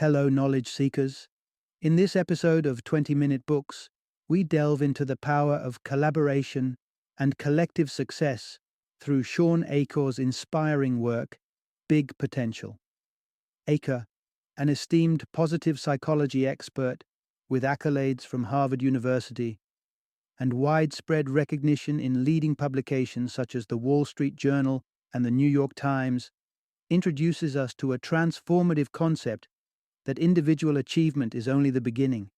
Hello, knowledge seekers. In this episode of 20-Minute Books, we delve into the power of collaboration and collective success through Shawn Achor's inspiring work, Big Potential. Achor, an esteemed positive psychology expert with accolades from Harvard University and widespread recognition in leading publications such as the Wall Street Journal and the New York Times, introduces us to a transformative concept that individual achievement is only the beginning.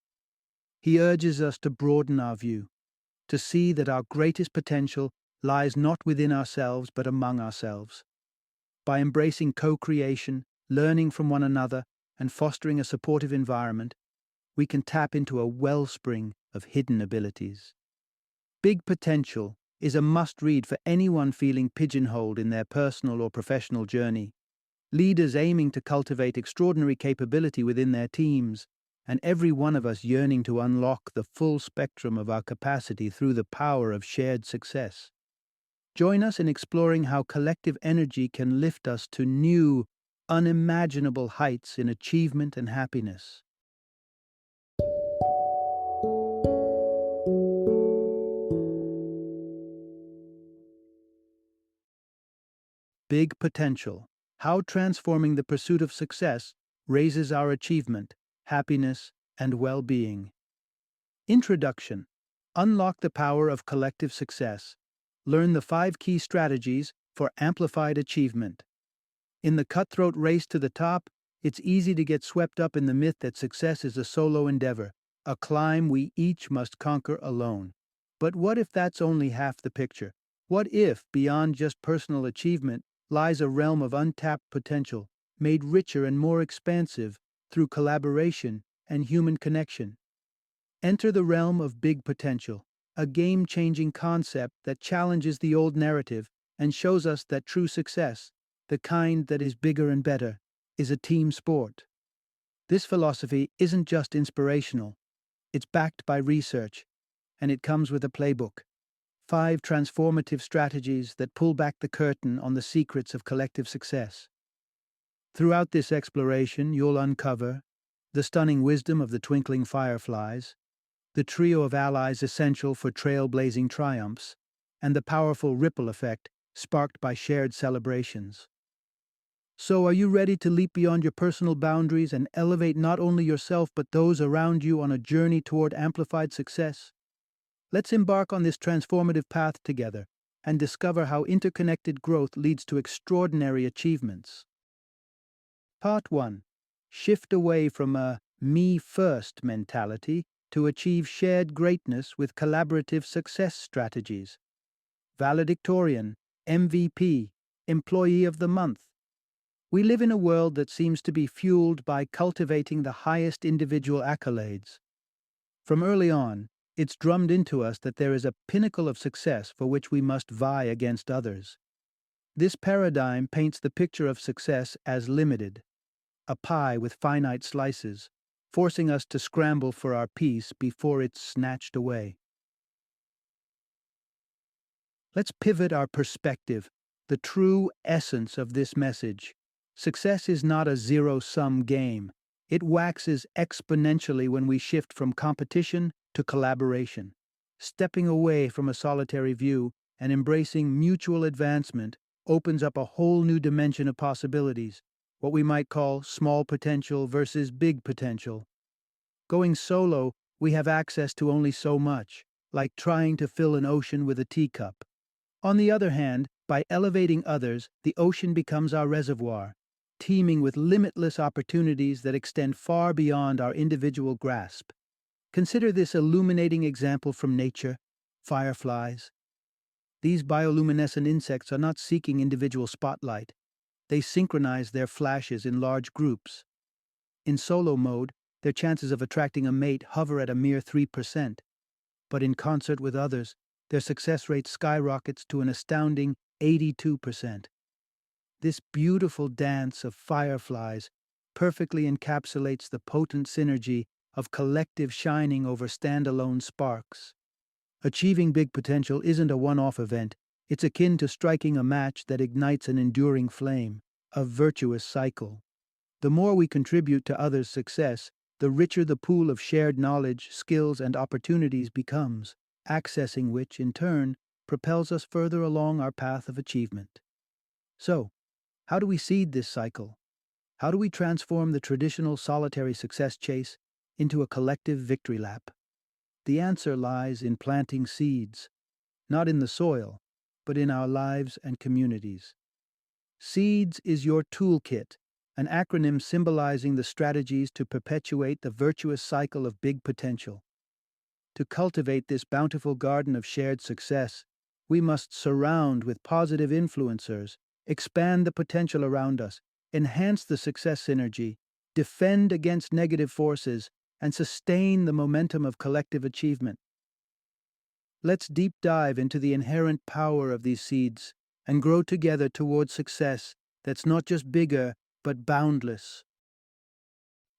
He urges us to broaden our view, to see that our greatest potential lies not within ourselves but among ourselves. By embracing co-creation, learning from one another, and fostering a supportive environment, we can tap into a wellspring of hidden abilities. Big Potential is a must-read for anyone feeling pigeonholed in their personal or professional journey. Leaders aiming to cultivate extraordinary capability within their teams, and every one of us yearning to unlock the full spectrum of our capacity through the power of shared success. Join us in exploring how collective energy can lift us to new, unimaginable heights in achievement and happiness. Big Potential: How Transforming the Pursuit of Success Raises Our Achievement, Happiness, and Well-Being. Introduction: Unlock the power of collective success. Learn the 5 key strategies for amplified achievement. In the cutthroat race to the top, it's easy to get swept up in the myth that success is a solo endeavor, a climb we each must conquer alone. But what if that's only half the picture? What if, beyond just personal achievement, lies a realm of untapped potential, made richer and more expansive through collaboration and human connection? Enter the realm of Big Potential, a game-changing concept that challenges the old narrative and shows us that true success, the kind that is bigger and better, is a team sport. This philosophy isn't just inspirational, it's backed by research, and it comes with a playbook. 5 transformative strategies that pull back the curtain on the secrets of collective success. Throughout this exploration, you'll uncover the stunning wisdom of the twinkling fireflies, the trio of allies essential for trailblazing triumphs, and the powerful ripple effect sparked by shared celebrations. So, are you ready to leap beyond your personal boundaries and elevate not only yourself but those around you on a journey toward amplified success? Let's embark on this transformative path together and discover how interconnected growth leads to extraordinary achievements. Part 1. Shift away from a me-first mentality to achieve shared greatness with collaborative success strategies. Valedictorian, MVP, Employee of the Month. We live in a world that seems to be fueled by cultivating the highest individual accolades. From early on, it's drummed into us that there is a pinnacle of success for which we must vie against others. This paradigm paints the picture of success as limited, a pie with finite slices, forcing us to scramble for our piece before it's snatched away. Let's pivot our perspective, the true essence of this message. Success is not a zero-sum game. It waxes exponentially when we shift from competition to collaboration. Stepping away from a solitary view and embracing mutual advancement opens up a whole new dimension of possibilities, what we might call small potential versus big potential. Going solo, we have access to only so much, like trying to fill an ocean with a teacup. On the other hand, by elevating others, the ocean becomes our reservoir, teeming with limitless opportunities that extend far beyond our individual grasp. Consider this illuminating example from nature: fireflies. These bioluminescent insects are not seeking individual spotlight. They synchronize their flashes in large groups. In solo mode, their chances of attracting a mate hover at a mere 3%, but in concert with others, their success rate skyrockets to an astounding 82%. This beautiful dance of fireflies perfectly encapsulates the potent synergy of collective shining over standalone sparks. Achieving big potential isn't a one-off event. It's akin to striking a match that ignites an enduring flame, a virtuous cycle. The more we contribute to others' success, the richer the pool of shared knowledge, skills, and opportunities becomes, accessing which, in turn, propels us further along our path of achievement. So, how do we seed this cycle? How do we transform the traditional solitary success chase into a collective victory lap? The answer lies in planting seeds, not in the soil, but in our lives and communities. SEEDS is your toolkit, an acronym symbolizing the strategies to perpetuate the virtuous cycle of big potential. To cultivate this bountiful garden of shared success, we must surround with positive influencers, expand the potential around us, enhance the success synergy, defend against negative forces, and sustain the momentum of collective achievement. Let's deep dive into the inherent power of these seeds and grow together towards success that's not just bigger, but boundless.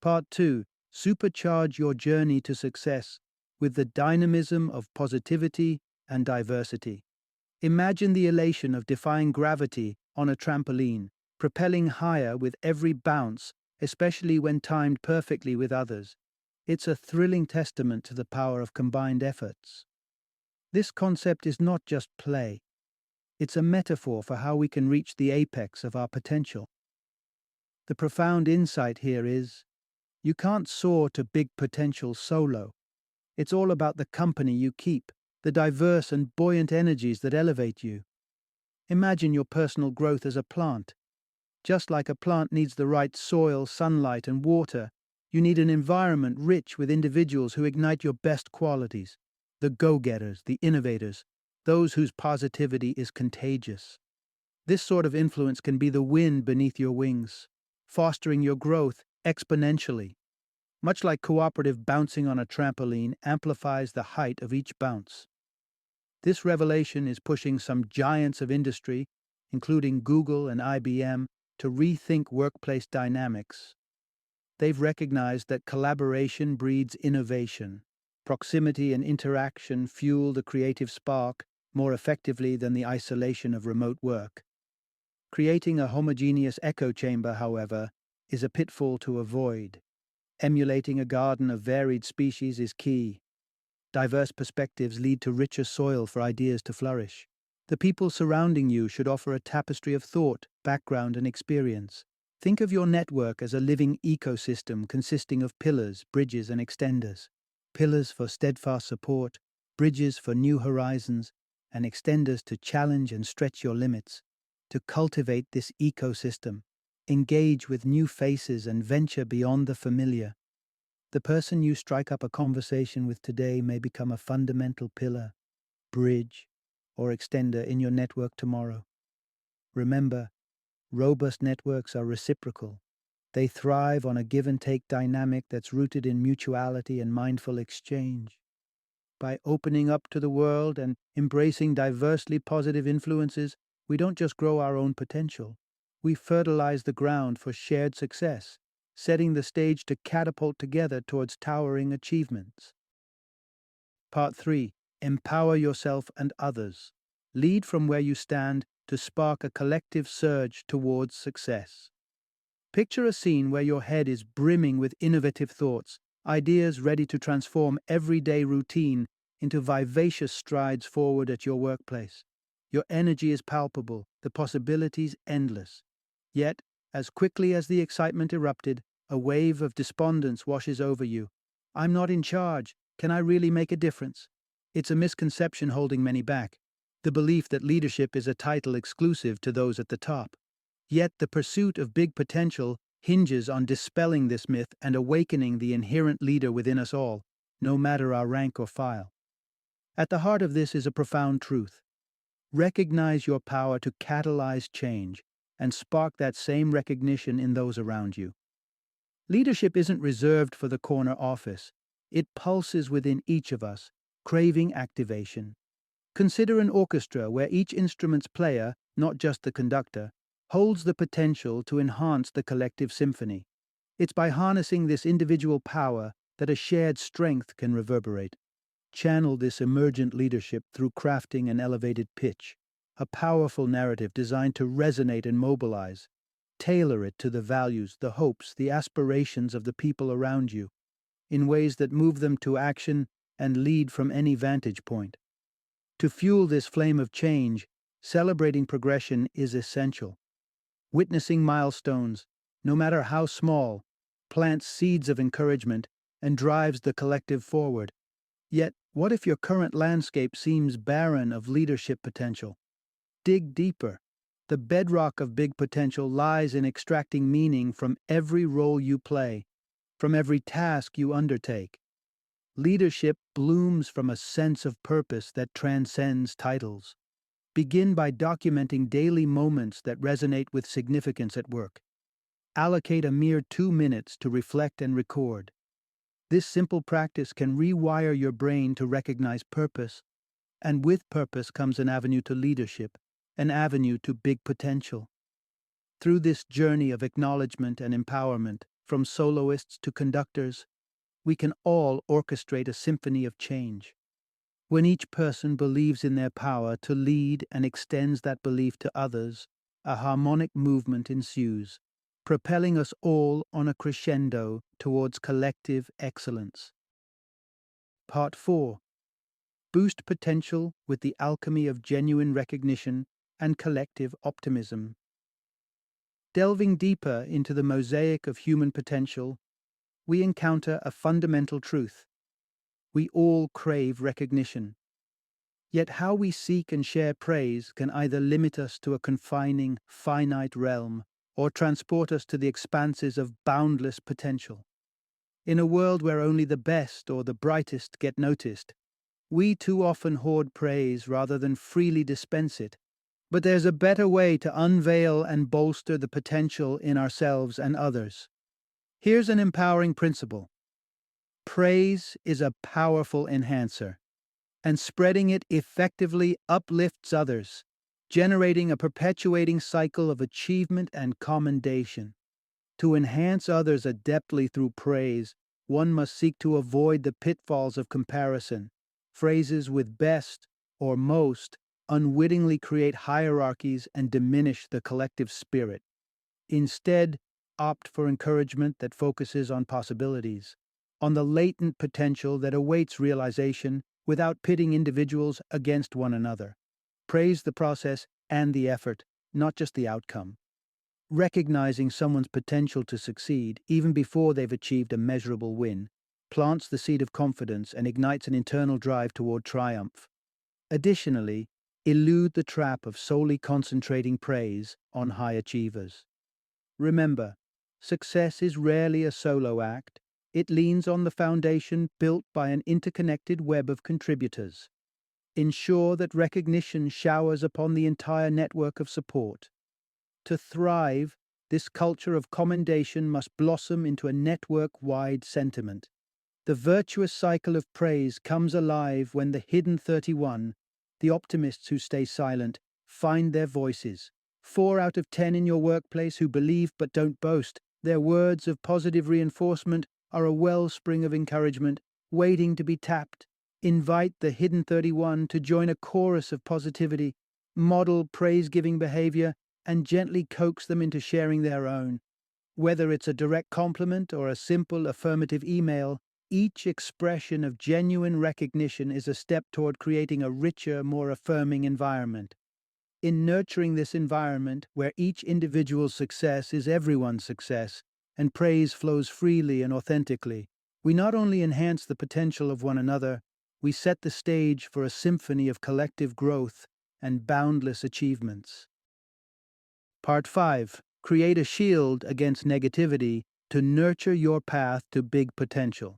Part 2. Supercharge your journey to success with the dynamism of positivity and diversity. Imagine the elation of defying gravity on a trampoline, propelling higher with every bounce, especially when timed perfectly with others. It's a thrilling testament to the power of combined efforts. This concept is not just play. It's a metaphor for how we can reach the apex of our potential. The profound insight here is, you can't soar to big potential solo. It's all about the company you keep, the diverse and buoyant energies that elevate you. Imagine your personal growth as a plant. Just like a plant needs the right soil, sunlight, and water, you need an environment rich with individuals who ignite your best qualities. The go-getters, the innovators, those whose positivity is contagious. This sort of influence can be the wind beneath your wings, fostering your growth exponentially. Much like cooperative bouncing on a trampoline amplifies the height of each bounce. This revelation is pushing some giants of industry, including Google and IBM, to rethink workplace dynamics. They've recognized that collaboration breeds innovation. Proximity and interaction fuel the creative spark more effectively than the isolation of remote work. Creating a homogeneous echo chamber, however, is a pitfall to avoid. Emulating a garden of varied species is key. Diverse perspectives lead to richer soil for ideas to flourish. The people surrounding you should offer a tapestry of thought, background, and experience. Think of your network as a living ecosystem consisting of pillars, bridges, and extenders. Pillars for steadfast support, bridges for new horizons, and extenders to challenge and stretch your limits. To cultivate this ecosystem, engage with new faces and venture beyond the familiar. The person you strike up a conversation with today may become a fundamental pillar, bridge, or extender in your network tomorrow. Remember, robust networks are reciprocal. They thrive on a give-and-take dynamic that's rooted in mutuality and mindful exchange. By opening up to the world and embracing diversely positive influences, we don't just grow our own potential. We fertilize the ground for shared success, setting the stage to catapult together towards towering achievements. Part 3. Empower yourself and others. Lead from where you stand to spark a collective surge towards success. Picture a scene where your head is brimming with innovative thoughts, ideas ready to transform everyday routine into vivacious strides forward at your workplace. Your energy is palpable, the possibilities endless. Yet, as quickly as the excitement erupted, a wave of despondence washes over you. I'm not in charge. Can I really make a difference? It's a misconception holding many back. The belief that leadership is a title exclusive to those at the top. Yet the pursuit of big potential hinges on dispelling this myth and awakening the inherent leader within us all, no matter our rank or file. At the heart of this is a profound truth. Recognize your power to catalyze change and spark that same recognition in those around you. Leadership isn't reserved for the corner office. It pulses within each of us, craving activation. Consider an orchestra where each instrument's player, not just the conductor, holds the potential to enhance the collective symphony. It's by harnessing this individual power that a shared strength can reverberate. Channel this emergent leadership through crafting an elevated pitch, a powerful narrative designed to resonate and mobilize. Tailor it to the values, the hopes, the aspirations of the people around you, in ways that move them to action and lead from any vantage point. To fuel this flame of change, celebrating progression is essential. Witnessing milestones, no matter how small, plants seeds of encouragement and drives the collective forward. Yet, what if your current landscape seems barren of leadership potential? Dig deeper. The bedrock of big potential lies in extracting meaning from every role you play, from every task you undertake. Leadership blooms from a sense of purpose that transcends titles. Begin by documenting daily moments that resonate with significance at work. Allocate a mere 2 minutes to reflect and record. This simple practice can rewire your brain to recognize purpose, and with purpose comes an avenue to leadership, an avenue to big potential. Through this journey of acknowledgement and empowerment, from soloists to conductors, we can all orchestrate a symphony of change. When each person believes in their power to lead and extends that belief to others, a harmonic movement ensues, propelling us all on a crescendo towards collective excellence. Part 4. Boost potential with the alchemy of genuine recognition and collective optimism. Delving deeper into the mosaic of human potential, we encounter a fundamental truth. We all crave recognition. Yet how we seek and share praise can either limit us to a confining, finite realm or transport us to the expanses of boundless potential. In a world where only the best or the brightest get noticed, we too often hoard praise rather than freely dispense it. But there's a better way to unveil and bolster the potential in ourselves and others. Here's an empowering principle. Praise is a powerful enhancer, and spreading it effectively uplifts others, generating a perpetuating cycle of achievement and commendation. To enhance others adeptly through praise, one must seek to avoid the pitfalls of comparison. Phrases with best or most unwittingly create hierarchies and diminish the collective spirit. Instead, opt for encouragement that focuses on possibilities, on the latent potential that awaits realization without pitting individuals against one another. Praise the process and the effort, not just the outcome. Recognizing someone's potential to succeed, even before they've achieved a measurable win, plants the seed of confidence and ignites an internal drive toward triumph. Additionally, elude the trap of solely concentrating praise on high achievers. Remember, success is rarely a solo act. It leans on the foundation built by an interconnected web of contributors. Ensure that recognition showers upon the entire network of support. To thrive, this culture of commendation must blossom into a network-wide sentiment. The virtuous cycle of praise comes alive when the hidden 31, the optimists who stay silent, find their voices. 4 out of 10 in your workplace who believe but don't boast. Their words of positive reinforcement are a wellspring of encouragement, waiting to be tapped. Invite the hidden 31 to join a chorus of positivity, model praise-giving behavior, and gently coax them into sharing their own. Whether it's a direct compliment or a simple affirmative email, each expression of genuine recognition is a step toward creating a richer, more affirming environment. In nurturing this environment, where each individual's success is everyone's success, and praise flows freely and authentically, we not only enhance the potential of one another, we set the stage for a symphony of collective growth and boundless achievements. Part 5. Create a shield against negativity to nurture your path to big potential.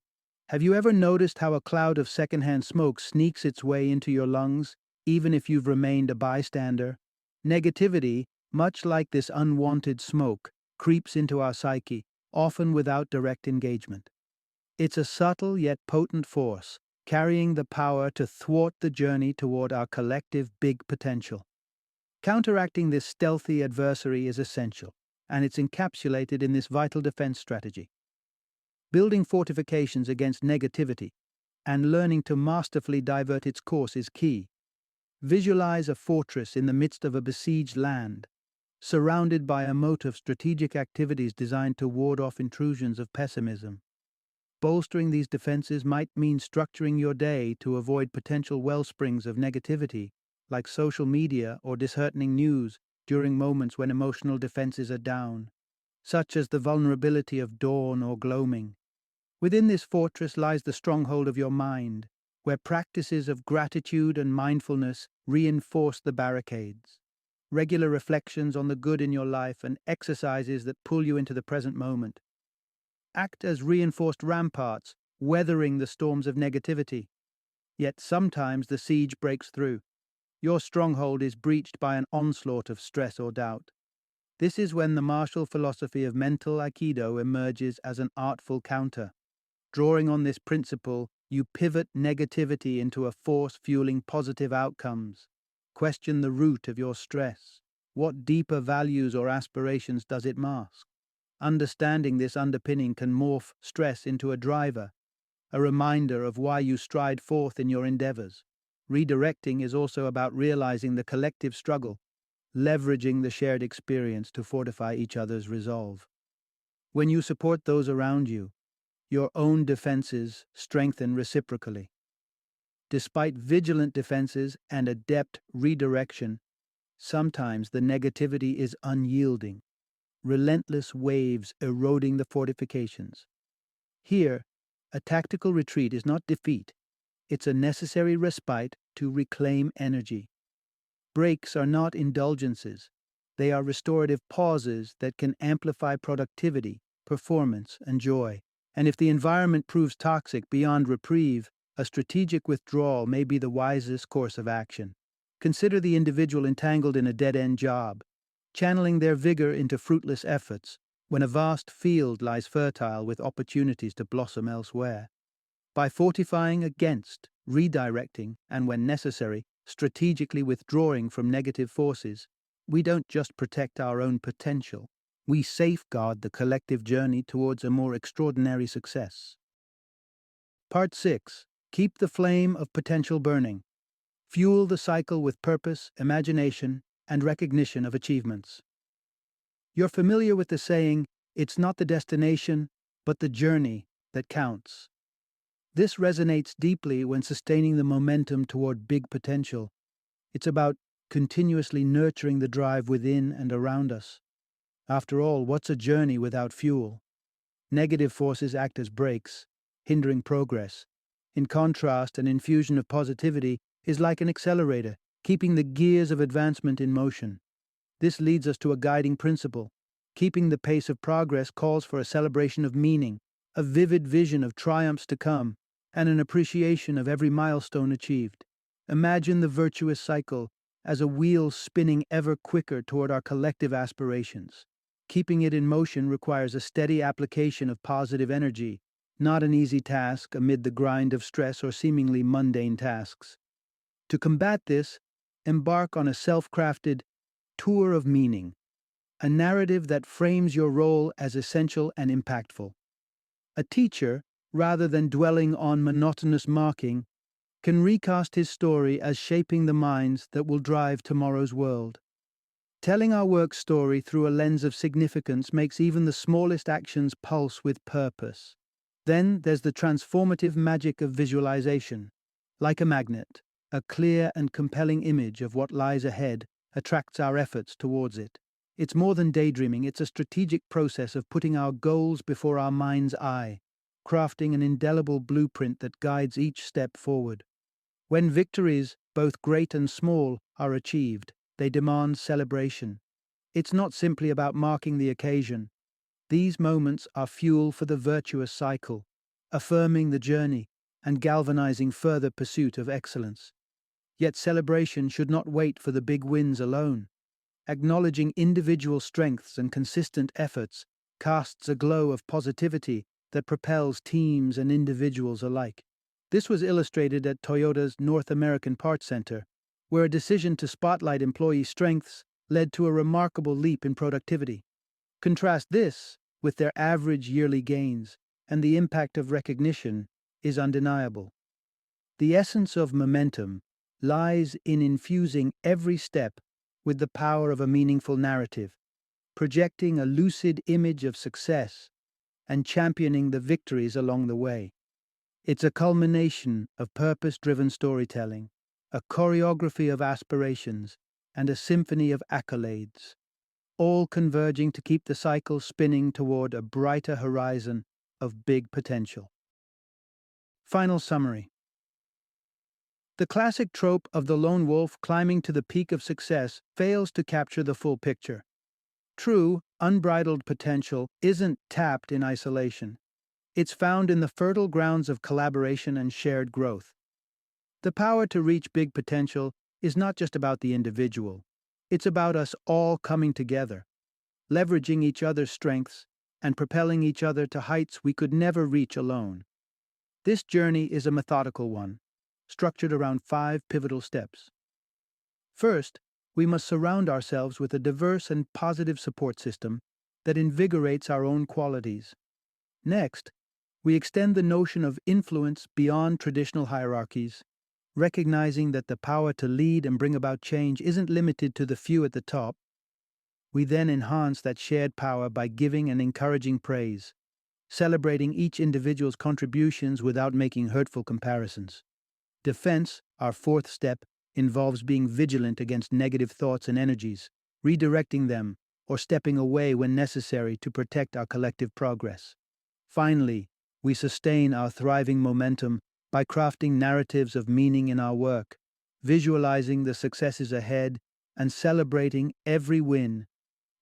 Have you ever noticed how a cloud of secondhand smoke sneaks its way into your lungs, even if you've remained a bystander? Negativity, much like this unwanted smoke, creeps into our psyche, often without direct engagement. It's a subtle yet potent force, carrying the power to thwart the journey toward our collective big potential. Counteracting this stealthy adversary is essential, and it's encapsulated in this vital defense strategy. Building fortifications against negativity and learning to masterfully divert its course is key. Visualize a fortress in the midst of a besieged land. surrounded by a moat of strategic activities designed to ward off intrusions of pessimism. Bolstering these defenses might mean structuring your day to avoid potential wellsprings of negativity, like social media or disheartening news, during moments when emotional defenses are down, such as the vulnerability of dawn or gloaming. Within this fortress lies the stronghold of your mind, where practices of gratitude and mindfulness reinforce the barricades. Regular reflections on the good in your life and exercises that pull you into the present moment act as reinforced ramparts, weathering the storms of negativity. Yet sometimes the siege breaks through. Your stronghold is breached by an onslaught of stress or doubt. This is when the martial philosophy of mental aikido emerges as an artful counter. Drawing on this principle, you pivot negativity into a force fueling positive outcomes. Question the root of your stress. What deeper values or aspirations does it mask? Understanding this underpinning can morph stress into a driver, a reminder of why you stride forth in your endeavors. Redirecting is also about realizing the collective struggle, leveraging the shared experience to fortify each other's resolve. When you support those around you, your own defenses strengthen reciprocally. Despite vigilant defenses and adept redirection, sometimes the negativity is unyielding, relentless waves eroding the fortifications. Here, a tactical retreat is not defeat, it's a necessary respite to reclaim energy. Breaks are not indulgences, they are restorative pauses that can amplify productivity, performance, and joy. And if the environment proves toxic beyond reprieve, a strategic withdrawal may be the wisest course of action. Consider the individual entangled in a dead-end job, channeling their vigor into fruitless efforts, when a vast field lies fertile with opportunities to blossom elsewhere. By fortifying against, redirecting, and when necessary, strategically withdrawing from negative forces, we don't just protect our own potential, we safeguard the collective journey towards a more extraordinary success. Part 6. Keep the flame of potential burning. Fuel the cycle with purpose, imagination, and recognition of achievements. You're familiar with the saying, it's not the destination, but the journey that counts. This resonates deeply when sustaining the momentum toward big potential. It's about continuously nurturing the drive within and around us. After all, what's a journey without fuel? Negative forces act as brakes, hindering progress. In contrast, an infusion of positivity is like an accelerator, keeping the gears of advancement in motion. This leads us to a guiding principle. Keeping the pace of progress calls for a celebration of meaning, a vivid vision of triumphs to come, and an appreciation of every milestone achieved. Imagine the virtuous cycle as a wheel spinning ever quicker toward our collective aspirations. Keeping it in motion requires a steady application of positive energy, not an easy task amid the grind of stress or seemingly mundane tasks. To combat this, embark on a self-crafted tour of meaning, a narrative that frames your role as essential and impactful. A teacher, rather than dwelling on monotonous marking, can recast his story as shaping the minds that will drive tomorrow's world. Telling our work story through a lens of significance makes even the smallest actions pulse with purpose. Then there's the transformative magic of visualization. Like a magnet, a clear and compelling image of what lies ahead attracts our efforts towards it. It's more than daydreaming, it's a strategic process of putting our goals before our mind's eye, crafting an indelible blueprint that guides each step forward. When victories, both great and small, are achieved, they demand celebration. It's not simply about marking the occasion. These moments are fuel for the virtuous cycle, affirming the journey and galvanizing further pursuit of excellence. Yet celebration should not wait for the big wins alone. Acknowledging individual strengths and consistent efforts casts a glow of positivity that propels teams and individuals alike. This was illustrated at Toyota's North American Parts Center, where a decision to spotlight employee strengths led to a remarkable leap in productivity. Contrast this with their average yearly gains, and the impact of recognition is undeniable. The essence of momentum lies in infusing every step with the power of a meaningful narrative, projecting a lucid image of success and championing the victories along the way. It's a culmination of purpose-driven storytelling, a choreography of aspirations, and a symphony of accolades, all converging to keep the cycle spinning toward a brighter horizon of big potential. Final summary. The classic trope of the lone wolf climbing to the peak of success fails to capture the full picture. True, unbridled potential isn't tapped in isolation. It's found in the fertile grounds of collaboration and shared growth. The power to reach big potential is not just about the individual. It's about us all coming together, leveraging each other's strengths, and propelling each other to heights we could never reach alone. This journey is a methodical one, structured around 5 pivotal steps. First, we must surround ourselves with a diverse and positive support system that invigorates our own qualities. Next, we extend the notion of influence beyond traditional hierarchies, recognizing that the power to lead and bring about change isn't limited to the few at the top. We then enhance that shared power by giving and encouraging praise, celebrating each individual's contributions without making hurtful comparisons. Defense, our fourth step, involves being vigilant against negative thoughts and energies, redirecting them, or stepping away when necessary to protect our collective progress. Finally, we sustain our thriving momentum by crafting narratives of meaning in our work, visualizing the successes ahead, and celebrating every win,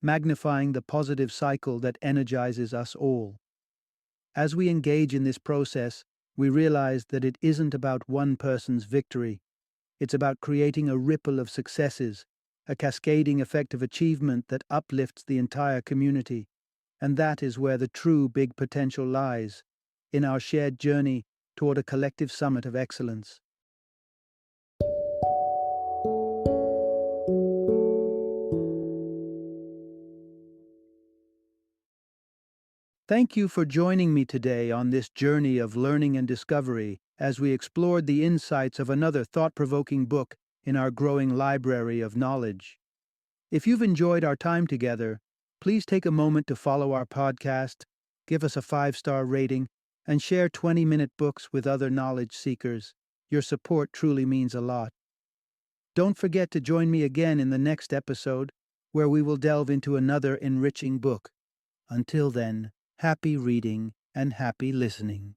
magnifying the positive cycle that energizes us all. As we engage in this process, we realize that it isn't about one person's victory. It's about creating a ripple of successes, a cascading effect of achievement that uplifts the entire community. And that is where the true big potential lies, in our shared journey toward a collective summit of excellence. Thank you for joining me today on this journey of learning and discovery as we explored the insights of another thought-provoking book in our growing library of knowledge. If you've enjoyed our time together, please take a moment to follow our podcast, give us a 5-star rating, and share 20-minute books with other knowledge seekers. Your support truly means a lot. Don't forget to join me again in the next episode, where we will delve into another enriching book. Until then, happy reading and happy listening.